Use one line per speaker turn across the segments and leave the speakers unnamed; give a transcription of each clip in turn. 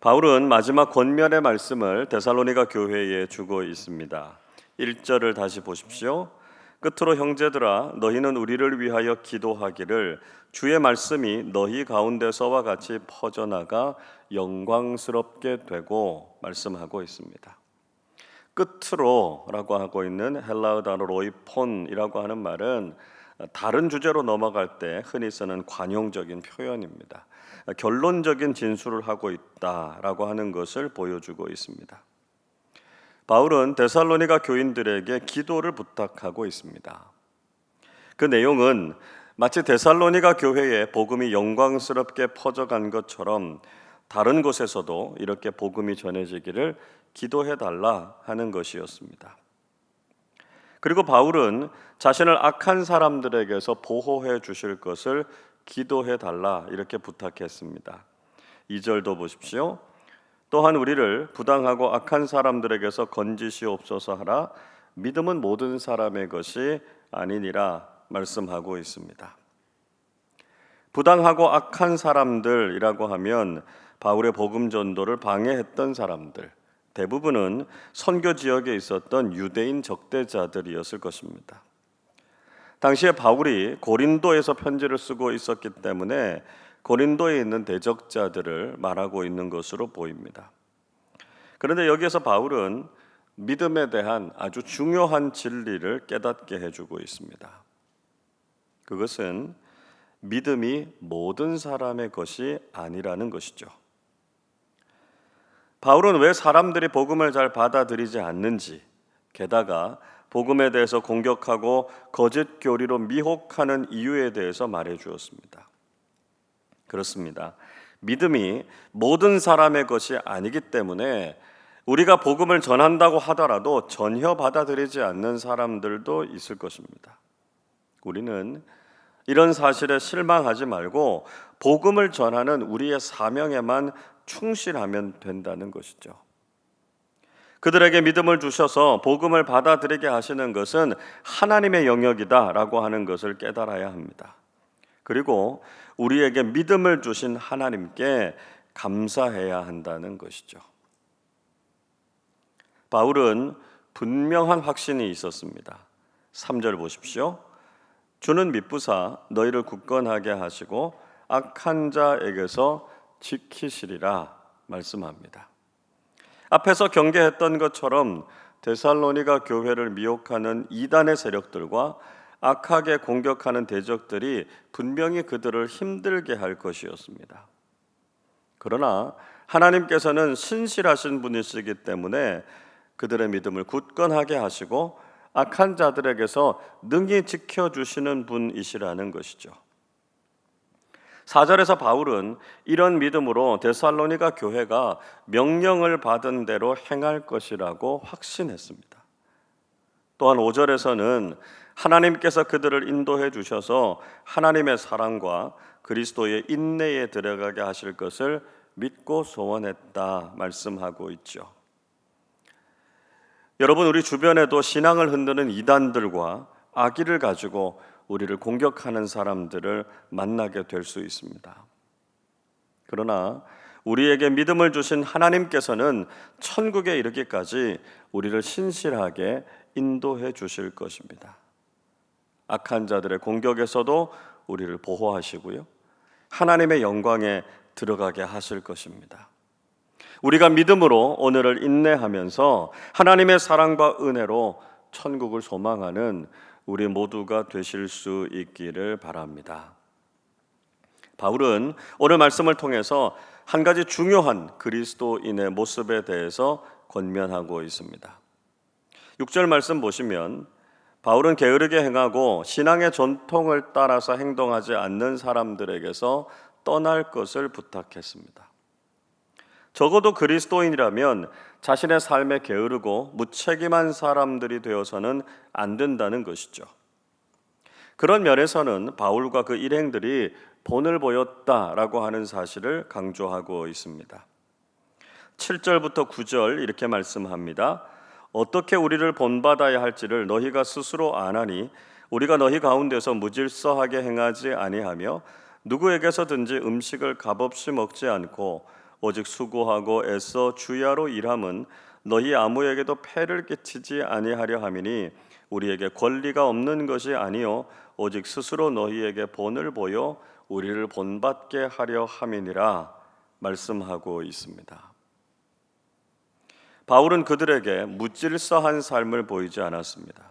바울은 마지막 권면의 말씀을 데살로니가 교회에 주고 있습니다. 1절을 다시 보십시오. 끝으로 형제들아 너희는 우리를 위하여 기도하기를 주의 말씀이 너희 가운데서와 같이 퍼져나가 영광스럽게 되고 말씀하고 있습니다. 끝으로라고 하고 있는 헬라어 단어 로이폰이라고 하는 말은 다른 주제로 넘어갈 때 흔히 쓰는 관용적인 표현입니다. 결론적인 진술을 하고 있다라고 하는 것을 보여주고 있습니다. 바울은 데살로니가 교인들에게 기도를 부탁하고 있습니다. 그 내용은 마치 데살로니가 교회에 복음이 영광스럽게 퍼져간 것처럼 다른 곳에서도 이렇게 복음이 전해지기를 기도해달라 하는 것이었습니다. 그리고 바울은 자신을 악한 사람들에게서 보호해 주실 것을 기도해달라 이렇게 부탁했습니다. 2절도 보십시오. 또한 우리를 부당하고 악한 사람들에게서 건지시옵소서 하라. 믿음은 모든 사람의 것이 아니니라 말씀하고 있습니다. 부당하고 악한 사람들이라고 하면 바울의 복음 전도를 방해했던 사람들, 대부분은 선교 지역에 있었던 유대인 적대자들이었을 것입니다. 당시에 바울이 고린도에서 편지를 쓰고 있었기 때문에 고린도에 있는 대적자들을 말하고 있는 것으로 보입니다. 그런데 여기에서 바울은 믿음에 대한 아주 중요한 진리를 깨닫게 해주고 있습니다. 그것은 믿음이 모든 사람의 것이 아니라는 것이죠. 바울은 왜 사람들이 복음을 잘 받아들이지 않는지, 게다가 복음에 대해서 공격하고 거짓 교리로 미혹하는 이유에 대해서 말해 주었습니다. 그렇습니다. 믿음이 모든 사람의 것이 아니기 때문에 우리가 복음을 전한다고 하더라도 전혀 받아들이지 않는 사람들도 있을 것입니다. 우리는 이런 사실에 실망하지 말고 복음을 전하는 우리의 사명에만 충실하면 된다는 것이죠. 그들에게 믿음을 주셔서 복음을 받아들이게 하시는 것은 하나님의 영역이다라고 하는 것을 깨달아야 합니다. 그리고 우리에게 믿음을 주신 하나님께 감사해야 한다는 것이죠. 바울은 분명한 확신이 있었습니다. 3절 보십시오. 주는 미쁘사 너희를 굳건하게 하시고 악한 자에게서 지키시리라 말씀합니다. 앞에서 경계했던 것처럼 데살로니가 교회를 미혹하는 이단의 세력들과 악하게 공격하는 대적들이 분명히 그들을 힘들게 할 것이었습니다. 그러나 하나님께서는 신실하신 분이시기 때문에 그들의 믿음을 굳건하게 하시고 악한 자들에게서 능히 지켜주시는 분이시라는 것이죠. 4절에서 바울은 이런 믿음으로 데살로니가 교회가 명령을 받은 대로 행할 것이라고 확신했습니다. 또한 5절에서는 하나님께서 그들을 인도해 주셔서 하나님의 사랑과 그리스도의 인내에 들어가게 하실 것을 믿고 소원했다 말씀하고 있죠. 여러분, 우리 주변에도 신앙을 흔드는 이단들과 악의를 가지고 우리를 공격하는 사람들을 만나게 될 수 있습니다. 그러나 우리에게 믿음을 주신 하나님께서는 천국에 이르기까지 우리를 신실하게 인도해 주실 것입니다. 악한 자들의 공격에서도 우리를 보호하시고요, 하나님의 영광에 들어가게 하실 것입니다. 우리가 믿음으로 오늘을 인내하면서 하나님의 사랑과 은혜로 천국을 소망하는 우리 모두가 되실 수 있기를 바랍니다. 바울은 오늘 말씀을 통해서 한 가지 중요한 그리스도인의 모습에 대해서 권면하고 있습니다. 6절 말씀 보시면 바울은 게으르게 행하고 신앙의 전통을 따라서 행동하지 않는 사람들에게서 떠날 것을 부탁했습니다. 적어도 그리스도인이라면 자신의 삶에 게으르고 무책임한 사람들이 되어서는 안 된다는 것이죠. 그런 면에서는 바울과 그 일행들이 본을 보였다라고 하는 사실을 강조하고 있습니다. 7절부터 9절 이렇게 말씀합니다. 어떻게 우리를 본받아야 할지를 너희가 스스로 아나니 우리가 너희 가운데서 무질서하게 행하지 아니하며 누구에게서든지 음식을 값없이 먹지 않고 오직 수고하고 애써 주야로 일함은 너희 아무에게도 폐를 끼치지 아니하려 함이니 우리에게 권리가 없는 것이 아니요 오직 스스로 너희에게 본을 보여 우리를 본받게 하려 함이니라 말씀하고 있습니다. 바울은 그들에게 무질서한 삶을 보이지 않았습니다.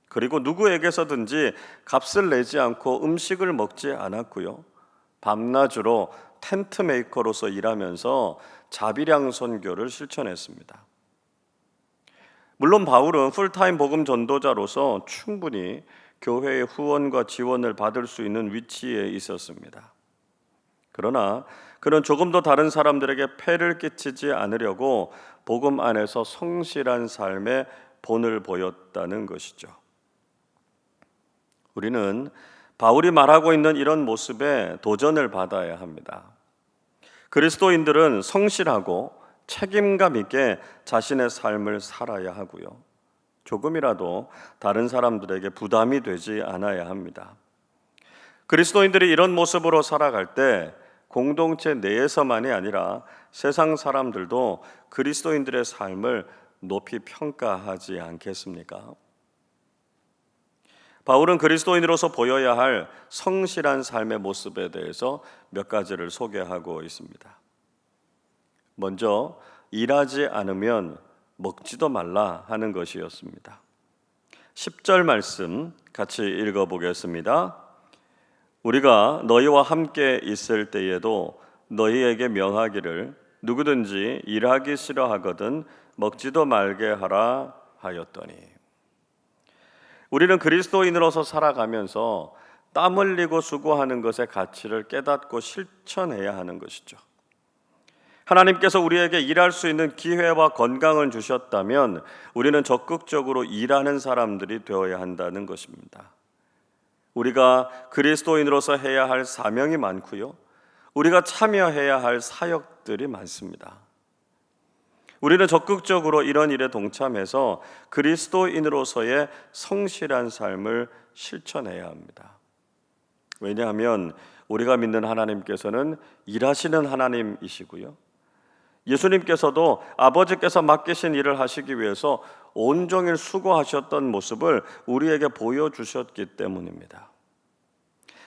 그리고 누구에게서든지 값을 내지 않고 음식을 먹지 않았고요. 밤낮으로 텐트 메이커로서 일하면서 자비량 선교를 실천했습니다. 물론 바울은 풀타임 복음 전도자로서 충분히 교회의 후원과 지원을 받을 수 있는 위치에 있었습니다. 그러나 그는 조금 더 다른 사람들에게 폐를 끼치지 않으려고 복음 안에서 성실한 삶의 본을 보였다는 것이죠. 우리는 바울이 말하고 있는 이런 모습에 도전을 받아야 합니다. 그리스도인들은 성실하고 책임감 있게 자신의 삶을 살아야 하고요. 조금이라도 다른 사람들에게 부담이 되지 않아야 합니다. 그리스도인들이 이런 모습으로 살아갈 때 공동체 내에서만이 아니라 세상 사람들도 그리스도인들의 삶을 높이 평가하지 않겠습니까? 바울은 그리스도인으로서 보여야 할 성실한 삶의 모습에 대해서 몇 가지를 소개하고 있습니다. 먼저 일하지 않으면 먹지도 말라 하는 것이었습니다. 10절 말씀 같이 읽어보겠습니다. 우리가 너희와 함께 있을 때에도 너희에게 명하기를 누구든지 일하기 싫어하거든 먹지도 말게 하라 하였더니. 우리는 그리스도인으로서 살아가면서 땀 흘리고 수고하는 것의 가치를 깨닫고 실천해야 하는 것이죠. 하나님께서 우리에게 일할 수 있는 기회와 건강을 주셨다면 우리는 적극적으로 일하는 사람들이 되어야 한다는 것입니다. 우리가 그리스도인으로서 해야 할 사명이 많고요. 우리가 참여해야 할 사역들이 많습니다. 우리는 적극적으로 이런 일에 동참해서 그리스도인으로서의 성실한 삶을 실천해야 합니다. 왜냐하면 우리가 믿는 하나님께서는 일하시는 하나님이시고요. 예수님께서도 아버지께서 맡기신 일을 하시기 위해서 온종일 수고하셨던 모습을 우리에게 보여주셨기 때문입니다.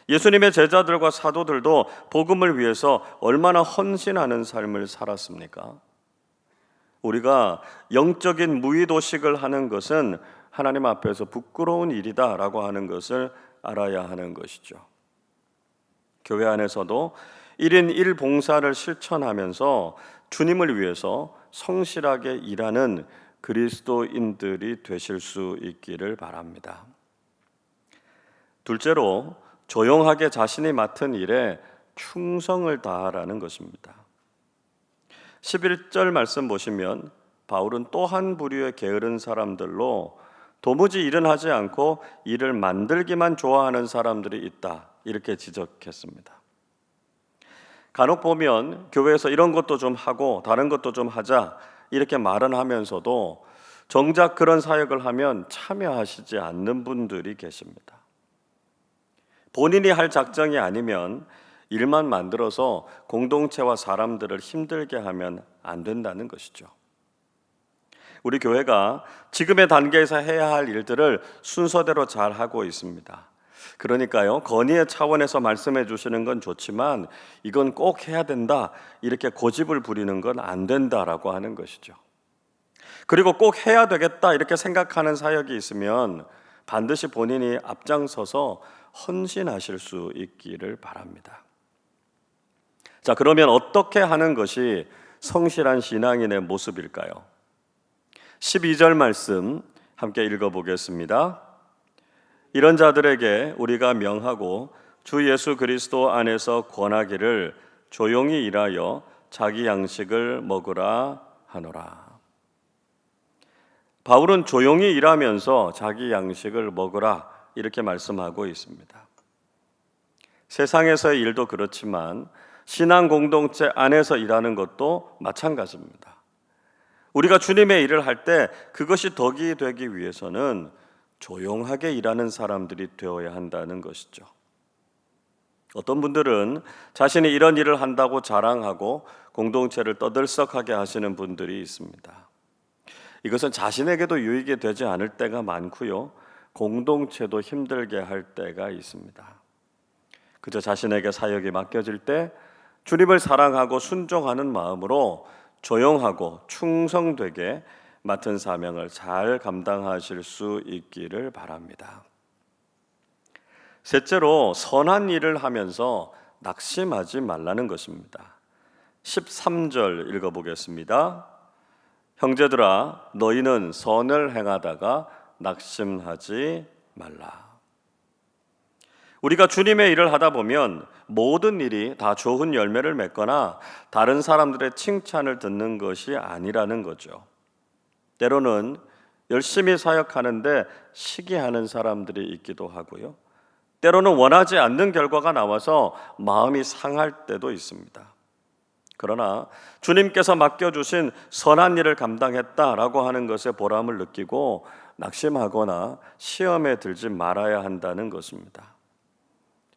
예수님의 제자들과 사도들도 복음을 위해서 얼마나 헌신하는 삶을 살았습니까? 우리가 영적인 무의도식을 하는 것은 하나님 앞에서 부끄러운 일이다라고 하는 것을 알아야 하는 것이죠. 교회 안에서도 1인 1봉사를 실천하면서 주님을 위해서 성실하게 일하는 그리스도인들이 되실 수 있기를 바랍니다. 둘째로 조용하게 자신이 맡은 일에 충성을 다하라는 것입니다. 11절 말씀 보시면 바울은 또 한 부류의 게으른 사람들로 도무지 일은 하지 않고 일을 만들기만 좋아하는 사람들이 있다 이렇게 지적했습니다. 간혹 보면 교회에서 이런 것도 좀 하고 다른 것도 좀 하자 이렇게 말은 하면서도 정작 그런 사역을 하면 참여하시지 않는 분들이 계십니다. 본인이 할 작정이 아니면 일만 만들어서 공동체와 사람들을 힘들게 하면 안 된다는 것이죠. 우리 교회가 지금의 단계에서 해야 할 일들을 순서대로 잘 하고 있습니다. 그러니까요, 건의의 차원에서 말씀해 주시는 건 좋지만 이건 꼭 해야 된다 이렇게 고집을 부리는 건 안 된다라고 하는 것이죠. 그리고 꼭 해야 되겠다 이렇게 생각하는 사역이 있으면 반드시 본인이 앞장서서 헌신하실 수 있기를 바랍니다. 자, 그러면 어떻게 하는 것이 성실한 신앙인의 모습일까요? 12절 말씀 함께 읽어보겠습니다. 이런 자들에게 우리가 명하고 주 예수 그리스도 안에서 권하기를 조용히 일하여 자기 양식을 먹으라 하노라. 바울은 조용히 일하면서 자기 양식을 먹으라 이렇게 말씀하고 있습니다. 세상에서의 일도 그렇지만 신앙 공동체 안에서 일하는 것도 마찬가지입니다. 우리가 주님의 일을 할 때 그것이 덕이 되기 위해서는 조용하게 일하는 사람들이 되어야 한다는 것이죠. 어떤 분들은 자신이 이런 일을 한다고 자랑하고 공동체를 떠들썩하게 하시는 분들이 있습니다. 이것은 자신에게도 유익이 되지 않을 때가 많고요, 공동체도 힘들게 할 때가 있습니다. 그저 자신에게 사역이 맡겨질 때 주님을 사랑하고 순종하는 마음으로 조용하고 충성되게 맡은 사명을 잘 감당하실 수 있기를 바랍니다. 셋째로, 선한 일을 하면서 낙심하지 말라는 것입니다. 13절 읽어보겠습니다. 형제들아, 너희는 선을 행하다가 낙심하지 말라. 우리가 주님의 일을 하다 보면 모든 일이 다 좋은 열매를 맺거나 다른 사람들의 칭찬을 듣는 것이 아니라는 거죠. 때로는 열심히 사역하는데 시기하는 사람들이 있기도 하고요, 때로는 원하지 않는 결과가 나와서 마음이 상할 때도 있습니다. 그러나 주님께서 맡겨주신 선한 일을 감당했다라고 하는 것에 보람을 느끼고 낙심하거나 시험에 들지 말아야 한다는 것입니다.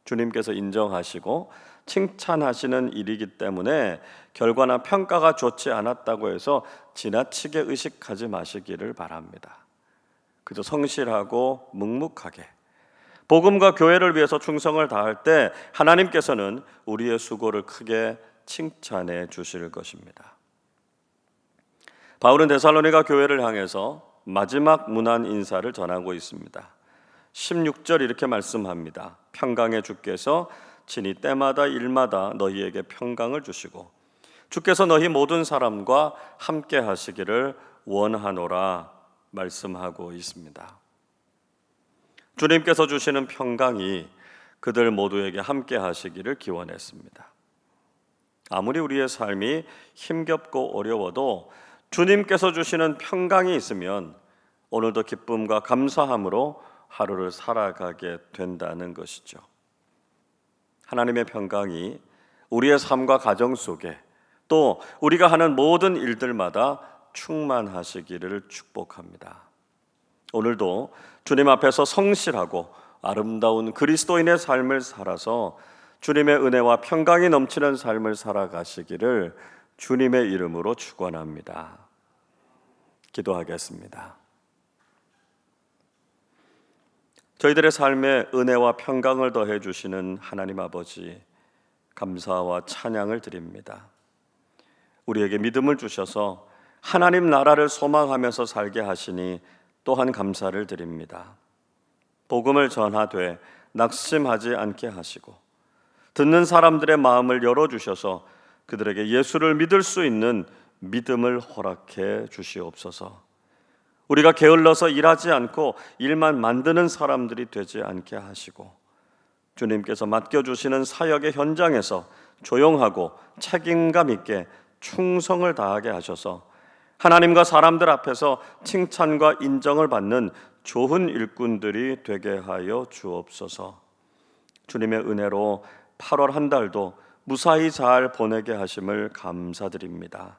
주님께서 인정하시고 칭찬하시는 일이기 때문에 결과나 평가가 좋지 않았다고 해서 지나치게 의식하지 마시기를 바랍니다. 그저 성실하고 묵묵하게 복음과 교회를 위해서 충성을 다할 때 하나님께서는 우리의 수고를 크게 칭찬해 주실 것입니다. 바울은 데살로니가 교회를 향해서 마지막 문안 인사를 전하고 있습니다. 16절 이렇게 말씀합니다. 평강의 주께서 친히 때마다 일마다 너희에게 평강을 주시고 주께서 너희 모든 사람과 함께 하시기를 원하노라 말씀하고 있습니다. 주님께서 주시는 평강이 그들 모두에게 함께 하시기를 기원했습니다. 아무리 우리의 삶이 힘겹고 어려워도 주님께서 주시는 평강이 있으면 오늘도 기쁨과 감사함으로 하루를 살아가게 된다는 것이죠. 하나님의 평강이 우리의 삶과 가정 속에 또 우리가 하는 모든 일들마다 충만하시기를 축복합니다. 오늘도 주님 앞에서 성실하고 아름다운 그리스도인의 삶을 살아서 주님의 은혜와 평강이 넘치는 삶을 살아가시기를 주님의 이름으로 축원합니다. 기도하겠습니다. 저희들의 삶에 은혜와 평강을 더해 주시는 하나님 아버지, 감사와 찬양을 드립니다. 우리에게 믿음을 주셔서 하나님 나라를 소망하면서 살게 하시니 또한 감사를 드립니다. 복음을 전하되 낙심하지 않게 하시고 듣는 사람들의 마음을 열어주셔서 그들에게 예수를 믿을 수 있는 믿음을 허락해 주시옵소서. 우리가 게을러서 일하지 않고 일만 만드는 사람들이 되지 않게 하시고 주님께서 맡겨주시는 사역의 현장에서 조용하고 책임감 있게 충성을 다하게 하셔서 하나님과 사람들 앞에서 칭찬과 인정을 받는 좋은 일꾼들이 되게 하여 주옵소서. 주님의 은혜로 8월 한 달도 무사히 잘 보내게 하심을 감사드립니다.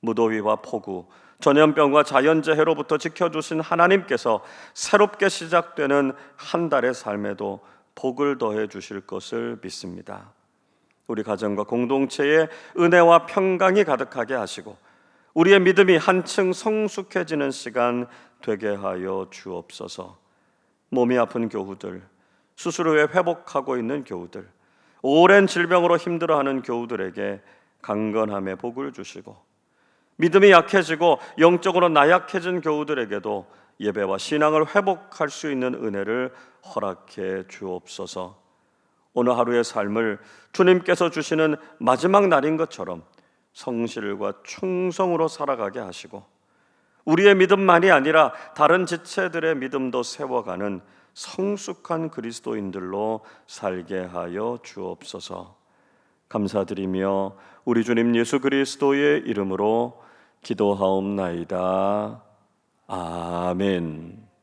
무더위와 폭우, 전염병과 자연재해로부터 지켜주신 하나님께서 새롭게 시작되는 한 달의 삶에도 복을 더해 주실 것을 믿습니다. 우리 가정과 공동체에 은혜와 평강이 가득하게 하시고 우리의 믿음이 한층 성숙해지는 시간 되게 하여 주옵소서. 몸이 아픈 교우들, 수술 후에 회복하고 있는 교우들, 오랜 질병으로 힘들어하는 교우들에게 강건함의 복을 주시고 믿음이 약해지고 영적으로 나약해진 교우들에게도 예배와 신앙을 회복할 수 있는 은혜를 허락해 주옵소서. 오늘 하루의 삶을 주님께서 주시는 마지막 날인 것처럼 성실과 충성으로 살아가게 하시고 우리의 믿음만이 아니라 다른 지체들의 믿음도 세워가는 성숙한 그리스도인들로 살게 하여 주옵소서. 감사드리며 우리 주님 예수 그리스도의 이름으로 기도하옵나이다. 아멘.